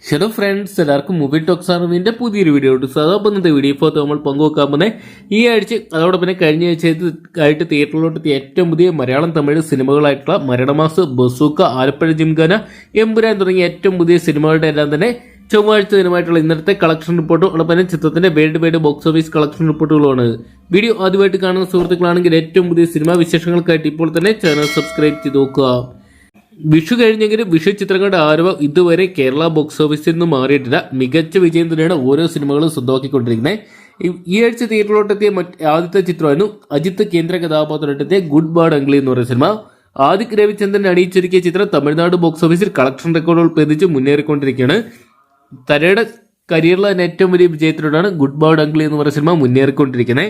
Hello friends, എല്ലാവർക്കും movie talks അറിവിന്റെ പുതിയൊരു വീഡിയോ ഉണ്ട്. സാധാരണ ഇന്നത്തെ വീഡിയോ ഇപ്പോൾ നമ്മൾ പങ്കുവെക്കാൻ പോകുന്നത് ഈ ആഴ്ച അതോടൊപ്പം തന്നെ കഴിഞ്ഞ ആഴ്ചയായിട്ട് തിയേറ്ററിലോട്ട് ഏറ്റവും പുതിയ മലയാളം തമിഴ് സിനിമകളായിട്ടുള്ള മരണമാസ്, ബസൂക്ക, ആലപ്പുഴ ജിംഖാന, എമ്പുരാൻ തുടങ്ങിയ ഏറ്റവും പുതിയ സിനിമകളുടെ എല്ലാം തന്നെ ചൊവ്വാഴ്ച ദിനമായിട്ടുള്ള ഇന്നത്തെ കളക്ഷൻ റിപ്പോർട്ടും അതോടൊപ്പം തന്നെ ചിത്രത്തിന്റെ world wide box office collection റിപ്പോർട്ടുകളുമാണ്. വീഡിയോ ആദ്യമായിട്ട് കാണുന്ന സുഹൃത്തുക്കളാണെങ്കിൽ ഏറ്റവും പുതിയ സിനിമാ വിശേഷങ്ങൾക്കായിട്ട് ഇപ്പോൾ തന്നെ ചാനൽ സബ്സ്ക്രൈബ് ചെയ്ത് നോക്കുക. വിഷു കഴിഞ്ഞെങ്കിലും വിഷു ചിത്രങ്ങളുടെ ആരവം ഇതുവരെ കേരള ബോക്സ് ഓഫീസിൽ നിന്ന് മാറിയിട്ടില്ല. മികച്ച വിജയം തന്നെയാണ് ഓരോ സിനിമകളും സ്വന്തമാക്കിക്കൊണ്ടിരിക്കുന്നത്. ഈ ആഴ്ച തിയേറ്ററിലോട്ടെത്തിയ ആദ്യത്തെ ചിത്രമായിരുന്നു അജിത്ത് കേന്ദ്ര കഥാപാത്രത്തെത്തിയ ഗുഡ് ബാഡ് അംഗ്ലി എന്ന് പറയുന്ന സിനിമ. ആദിക് രവിചന്ദ്രൻ അണിയിച്ചൊരുക്കിയ ചിത്രം തമിഴ്നാട് ബോക്സ് ഓഫീസിൽ കളക്ഷൻ റെക്കോർഡുകൾ ഭേദിച്ച് മുന്നേറിക്കൊണ്ടിരിക്കുകയാണ്. തരയുടെ കരിയറിലെ തന്നെ ഏറ്റവും വലിയ വിജയത്തിലൂടെയാണ് ഗുഡ് ബാഡ് അംഗ്ലി എന്ന് പറയുന്ന സിനിമ മുന്നേറിക്കൊണ്ടിരിക്കുന്നത്.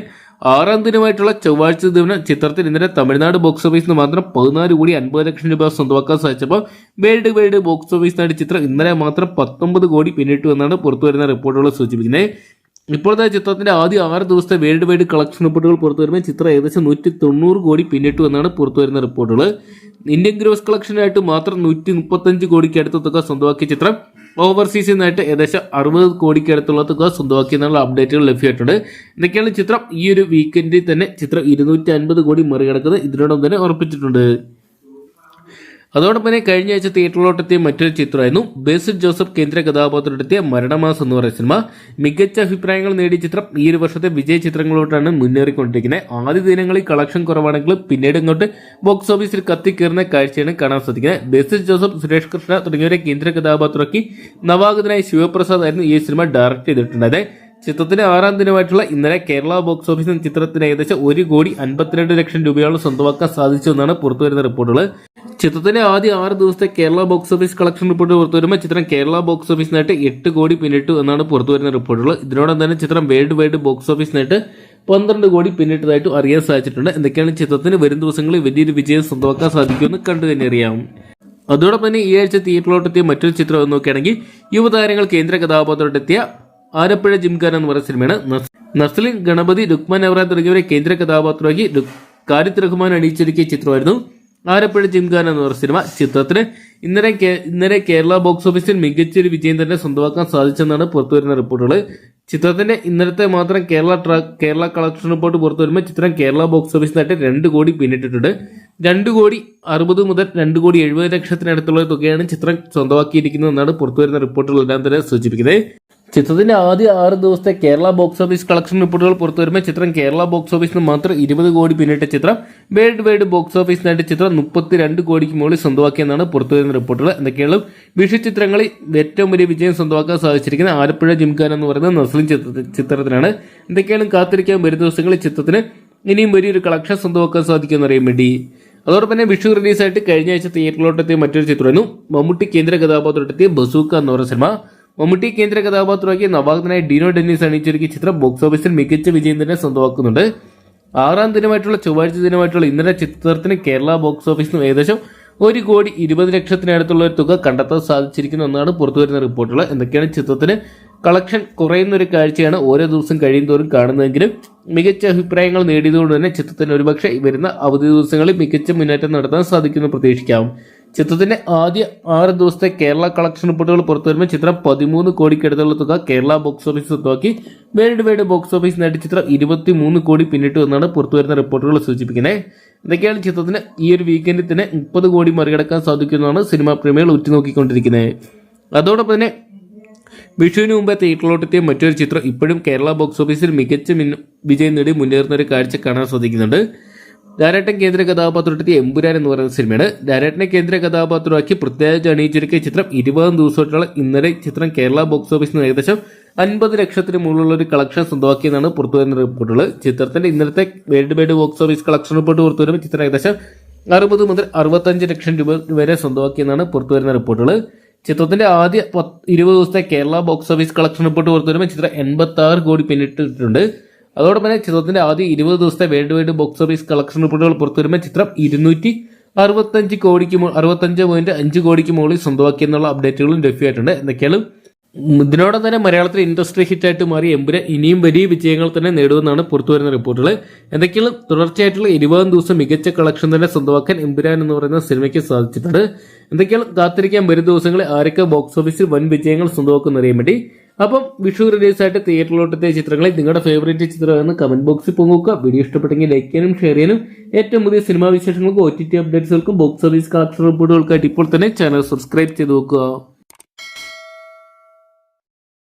6ാം ദിനമായിട്ടുള്ള ചൊവ്വാഴ്ച ദിനം ചിത്രത്തിൽ ഇന്നലെ തമിഴ്നാട് ബോക്സ് ഓഫീസിൽ നിന്ന് മാത്രം 14,50,00,000 രൂപ സ്വന്തമാക്കാൻ സാധിച്ചപ്പോൾ വേൾഡ് വൈഡ് ബോക്സ് ഓഫീസ് നേടിയ ചിത്രം ഇന്നലെ മാത്രം 19 കോടി പിന്നിട്ടു എന്നാണ് പുറത്തുവരുന്ന റിപ്പോർട്ടുകൾ സൂചിപ്പിക്കുന്നത്. ഇപ്പോഴത്തെ ചിത്രത്തിന്റെ ആദ്യ 6 ദിവസത്തെ വേൾഡ് വൈഡ് കളക്ഷൻ റിപ്പോർട്ടുകൾ പുറത്തുവരുമ്പോൾ ചിത്രം ഏകദേശം 190 കോടി പിന്നിട്ടു എന്നാണ് പുറത്തുവരുന്ന റിപ്പോർട്ടുകൾ. ഇന്ത്യൻ ഗ്രോസ് കളക്ഷനായിട്ട് മാത്രം 135 കോടിക്ക് അടുത്ത തുക സ്വന്തമാക്കിയ ചിത്രം ഓവർസീസിൽ നിന്നായിട്ട് ഏകദേശം 60 കോടിക്ക് അടുത്തുള്ള തുക സ്വന്തമാക്കിയെന്നുള്ള അപ്ഡേറ്റുകൾ ലഭ്യമായിട്ടുണ്ട്. ഇതൊക്കെയാണ് ചിത്രം ഈ ഒരു വീക്കെൻഡിൽ തന്നെ ചിത്രം 250 കോടി മറികടക്കുന്നത് ഇതിനോടൊപ്പം തന്നെ ഉറപ്പിച്ചിട്ടുണ്ട്. അതോടൊപ്പം തന്നെ കഴിഞ്ഞ ആഴ്ച തിയേറ്ററിലോട്ടെത്തിയ മറ്റൊരു ചിത്രമായിരുന്നു ബേസിൽ ജോസഫ് കേന്ദ്ര കഥാപാത്രത്തെത്തിയ മരണമാസ് എന്ന് പറയുന്ന സിനിമ. മികച്ച അഭിപ്രായങ്ങൾ നേടിയ ചിത്രം ഈ ഒരു വർഷത്തെ വിജയ ചിത്രങ്ങളോട്ടാണ് മുന്നേറിക്കൊണ്ടിരിക്കുന്നത്. ആദ്യ ദിനങ്ങളിൽ കളക്ഷൻ കുറവാണെങ്കിലും പിന്നീട് ഇങ്ങോട്ട് ബോക്സ് ഓഫീസിൽ കത്തിക്കയറുന്ന കാഴ്ചയാണ് കാണാൻ സാധിക്കുന്നത്. ബേസിൽ ജോസഫ്, സുരേഷ് കൃഷ്ണ തുടങ്ങിയവരെ കേന്ദ്ര കഥാപാത്രമാക്കി നവാഗതനായ ശിവപ്രസാദ് ആയിരുന്നു ഈ സിനിമ ഡയറക്ട് ചെയ്തിട്ടുണ്ടായത്. ചിത്രത്തിന്റെ 6ാം ദിനമായിട്ടുള്ള ഇന്നലെ കേരള ബോക്സ് ഓഫീസിൽ ചിത്രത്തിന് ഏകദേശം 1,52,00,000 രൂപയോളം സ്വന്തമാക്കാൻ സാധിച്ചുവെന്നാണ് പുറത്തുവരുന്ന റിപ്പോർട്ടുകൾ. ചിത്രത്തിന്റെ ആദ്യ 6 ദിവസത്തെ Kerala box office collection report പുറത്തുവരുമ്പോൾ ചിത്രം കേരള ബോക്സ് ഓഫീസിനായിട്ട് 8 കോടി പിന്നിട്ടു എന്നാണ് പുറത്തുവരുന്ന റിപ്പോർട്ടുകൾ. ഇതിനോടൊപ്പം തന്നെ ചിത്രം വേൾഡ് വൈഡ് ബോക്സ് ഓഫീസിനായിട്ട് 12 കോടി പിന്നിട്ടതായിട്ടും അറിയാൻ സാധിച്ചിട്ടുണ്ട്. എന്തൊക്കെയാണ് ചിത്രത്തിന് വരും ദിവസങ്ങളിൽ വലിയൊരു വിജയം സ്വന്തമാക്കാൻ സാധിക്കുമെന്ന് കണ്ടു തന്നെ അറിയാം. അതോടൊപ്പം തന്നെ ഈ ആഴ്ച തിയേറ്ററിലോട്ടെത്തിയ മറ്റൊരു ചിത്രം നോക്കുകയാണെങ്കിൽ യുവതാരങ്ങൾ കേന്ദ്ര കഥാപാത്രത്തെത്തിയ ആലപ്പുഴ ജിംഖാന എന്ന് പറയുന്ന സിനിമയാണ്. നസ്ലിൻ, ഗണപതി, രുക്മാൻ നവറാൻ തുടങ്ങിയവരെ കേന്ദ്ര കഥാപാത്രമാക്കി ഖാലിദ് റഹ്മാൻ അണിയിച്ചൊരുക്കിയ ചിത്രമായിരുന്നു ആലപ്പുഴ ജിംഖാന എന്ന് പറയുന്ന സിനിമ. ചിത്രത്തിന് ഇന്നലെ കേരള ബോക്സ് ഓഫീസിൽ മികച്ചൊരു വിജയം തന്നെ സ്വന്തമാക്കാൻ സാധിച്ചെന്നാണ് പുറത്തുവരുന്ന റിപ്പോർട്ടുകൾ. ചിത്രത്തിന്റെ ഇന്നലത്തെ മാത്രം കേരള കളക്ഷൻ റിപ്പോർട്ട് പുറത്തുവരുമ്പോൾ ചിത്രം കേരള ബോക്സ് ഓഫീസിനായിട്ട് 2 കോടി പിന്നിട്ടിട്ടുണ്ട്. 2,60 മുതൽ 2,70,00,000 തുകയാണ് ചിത്രം സ്വന്തമാക്കിയിരിക്കുന്നതെന്നാണ് പുറത്തുവരുന്ന റിപ്പോർട്ടുകളെല്ലാം തന്നെ സൂചിപ്പിക്കുന്നത്. ചിത്രത്തിന്റെ ആദ്യ 6 ദിവസത്തെ കേരള ബോക്സ് ഓഫീസ് കളക്ഷൻ റിപ്പോർട്ടുകൾ പുറത്തുവരുമ്പോൾ ചിത്രം കേരള ബോക്സ് ഓഫീസിന് മാത്രം 20 കോടി പിന്നിട്ട ചിത്രം വേൾഡ് വൈഡ് ബോക്സ് ഓഫീസിനായിട്ട് ചിത്രം 32 കോടിക്ക് മുകളിൽ സ്വന്തമാക്കിയെന്നാണ് പുറത്തുവരുന്ന റിപ്പോർട്ടുകൾ. എന്തൊക്കെയാണ് വിഷു ചിത്രങ്ങളിൽ ഏറ്റവും വലിയ വിജയം സ്വന്തമാക്കാൻ സാധിച്ചിരിക്കുന്ന ആലപ്പുഴ ജിംഖാന എന്ന് പറയുന്ന നസ്ലിൻ ചിത്രത്തിനാണ്. എന്തൊക്കെയാണ് കാത്തിരിക്കാൻ വരും ദിവസങ്ങളിൽ ചിത്രത്തിന് ഇനിയും വലിയൊരു കളക്ഷൻ സ്വന്തമാക്കാൻ സാധിക്കുമെന്ന് അറിയാൻ വേണ്ടി. അതോടൊപ്പം തന്നെ വിഷു റിലീസായിട്ട് കഴിഞ്ഞ ആഴ്ച തിയേറ്ററിലോട്ടെത്തിയ മറ്റൊരു ചിത്രമായിരുന്നു മമ്മൂട്ടി കേന്ദ്ര കഥാപാത്രത്തെത്തിയ ബസൂക്ക എന്ന് പറയുന്ന സിനിമ. മമ്മൂട്ടി കേന്ദ്ര കഥാപാത്രമാക്കിയ നവാഗതനായ ഡീനോ ഡെന്നീസ് അണിയിച്ചൊരുക്കിയ ചിത്രം ബോക്സ് ഓഫീസിൽ മികച്ച വിജയം തന്നെ സ്വന്തമാക്കുന്നുണ്ട്. 6ാം ദിനമായിട്ടുള്ള ചൊവ്വാഴ്ച ദിനമായിട്ടുള്ള ഇന്നലെ ചിത്രത്തിന് കേരള ബോക്സ് ഓഫീസിൽ നിന്ന് ഏകദേശം 1,20,00,000 ഒരു തുക കണ്ടെത്താൻ സാധിച്ചിരിക്കുന്നു എന്നാണ് പുറത്തുവരുന്ന റിപ്പോർട്ടുകൾ. എന്തൊക്കെയാണ് ചിത്രത്തിന് കളക്ഷൻ കുറയുന്ന ഒരു കാഴ്ചയാണ് ഓരോ ദിവസം കഴിയുന്തോറും കാണുന്നതെങ്കിലും മികച്ച അഭിപ്രായങ്ങൾ നേടിയതുകൊണ്ട് തന്നെ ചിത്രത്തിന് ഒരുപക്ഷെ വരുന്ന അവധി ദിവസങ്ങളിൽ മികച്ച മുന്നേറ്റം നടത്താൻ സാധിക്കുമെന്ന് പ്രതീക്ഷിക്കാം. ചിത്രത്തിന്റെ ആദ്യ 6 ദിവസത്തെ കേരള കളക്ഷൻ റിപ്പോർട്ടുകൾ പുറത്തുവരുമ്പോൾ ചിത്രം 13 കോടിക്കടുത്തുള്ള തുക കേരള ബോക്സ് ഓഫീസ് സ്വന്തമാക്കി വേൾഡ് വൈഡ് ബോക്സ് ഓഫീസ് നേടി ചിത്രം 23 കോടി പിന്നിട്ടു എന്നാണ് പുറത്തുവരുന്ന റിപ്പോർട്ടുകൾ സൂചിപ്പിക്കുന്നത്. ഇതൊക്കെയാണ് ചിത്രത്തിന് ഈ ഒരു വീക്കെൻഡിൽ തന്നെ 30 കോടി മറികടക്കാൻ സാധിക്കുന്നതാണ് സിനിമാ പ്രേമികൾ ഉറ്റുനോക്കിക്കൊണ്ടിരിക്കുന്നത്. അതോടൊപ്പം തന്നെ വിഷുവിന് മുമ്പ് തിയേറ്ററിലോട്ടെത്തിയ മറ്റൊരു ചിത്രം ഇപ്പോഴും കേരള ബോക്സ് ഓഫീസിൽ മികച്ച വിജയം നേടി മുന്നേറുന്ന ഒരു കാഴ്ച കാണാൻ സാധിക്കുന്നുണ്ട്. ലാലേട്ടൻ കേന്ദ്ര കഥാപാത്രത്തെത്തിയ എമ്പുരാൻ എന്ന് പറയുന്ന സിനിമയാണ്. ലാലേട്ടനെ കേന്ദ്ര കഥാപാത്രമാക്കി പ്രത്യേകിച്ച് അണിയിച്ചൊരുക്കിയ ചിത്രം 20 ദിവസമായിട്ടുള്ള ഇന്നലെ ചിത്രം കേരള ബോക്സ് ഓഫീസിൽ നിന്ന് ഏകദേശം 50 ലക്ഷത്തിന് മുകളിലുള്ള ഒരു കളക്ഷൻ സ്വന്തമാക്കിയെന്നാണ് പുറത്തുവരുന്ന റിപ്പോർട്ടുകൾ. ചിത്രത്തിന്റെ ഇന്നലത്തെ world wide box office collection report പുറത്തുവരുമ്പോൾ ചിത്രം ഏകദേശം 60 മുതൽ 65 ലക്ഷം രൂപ വരെ സ്വന്തമാക്കിയെന്നാണ് പുറത്തുവരുന്ന റിപ്പോർട്ടുകൾ. ചിത്രത്തിന്റെ ആദ്യ 20 ദിവസത്തെ Kerala box office collection report പുറത്തുവരുമ്പോൾ ചിത്രം 86 കോടി പിന്നിട്ടിട്ടുണ്ട്. അതോടൊപ്പം തന്നെ ചിത്രത്തിന്റെ ആദ്യ 20 ദിവസത്തെ world wide box office collection റിപ്പോർട്ടുകൾ പുറത്തുവരുമ്പോൾ ചിത്രം 265.5 കോടിക്ക് മുകളിൽ സ്വന്തമാക്കിയെന്നുള്ള അപ്ഡേറ്റുകളും ലഭ്യമായിട്ടുണ്ട്. എന്തൊക്കെയാണ് ഇതിനോടെ തന്നെ മലയാളത്തിൽ ഇൻഡസ്ട്രി ഹിറ്റായിട്ട് മാറി എമ്പുരാൻ ഇനിയും വലിയ വിജയങ്ങൾ തന്നെ നേടുമെന്നാണ് പുറത്തുവരുന്ന റിപ്പോർട്ടുകൾ. എന്തൊക്കെയാണ് തുടർച്ചയായിട്ടുള്ള 20 ദിവസം മികച്ച കളക്ഷൻ തന്നെ സ്വന്തമാക്കാൻ എമ്പുരാൻ എന്ന് പറയുന്ന സിനിമയ്ക്ക് സാധിച്ചിട്ടുണ്ട്. എന്തൊക്കെയാണ് കാത്തിരിക്കാൻ വരും ദിവസങ്ങളിൽ ആരൊക്കെ ബോക്സ് ഓഫീസിൽ വൻ വിജയങ്ങൾ സ്വന്തമാക്കുന്ന അറിയാൻ വേണ്ടി. അപ്പം വിഷു റിലീസായിട്ട് തിയേറ്ററിലോട്ടെത്തിയ ചിത്രങ്ങളെ നിങ്ങളുടെ ഫേവറേറ്റ് ചിത്രമെന്ന് കമന്റ് ബോക്സിൽ പങ്കുവെക്കുക. വീഡിയോ ഇഷ്ടപ്പെട്ടെങ്കിൽ ലൈക്ക് ചെയ്യാനും ഷെയർ ചെയ്യാനും ഏറ്റവും പുതിയ സിനിമാ വിശേഷങ്ങൾക്കും OTT അപ്ഡേറ്റ്സുകൾക്കും ബോക്സ് ഓഫീസ് കളക്ഷൻ റിപ്പോർട്ടുകൾക്കായിട്ട് ഇപ്പോൾ തന്നെ ചാനൽ സബ്സ്ക്രൈബ് ചെയ്ത് നോക്കുക.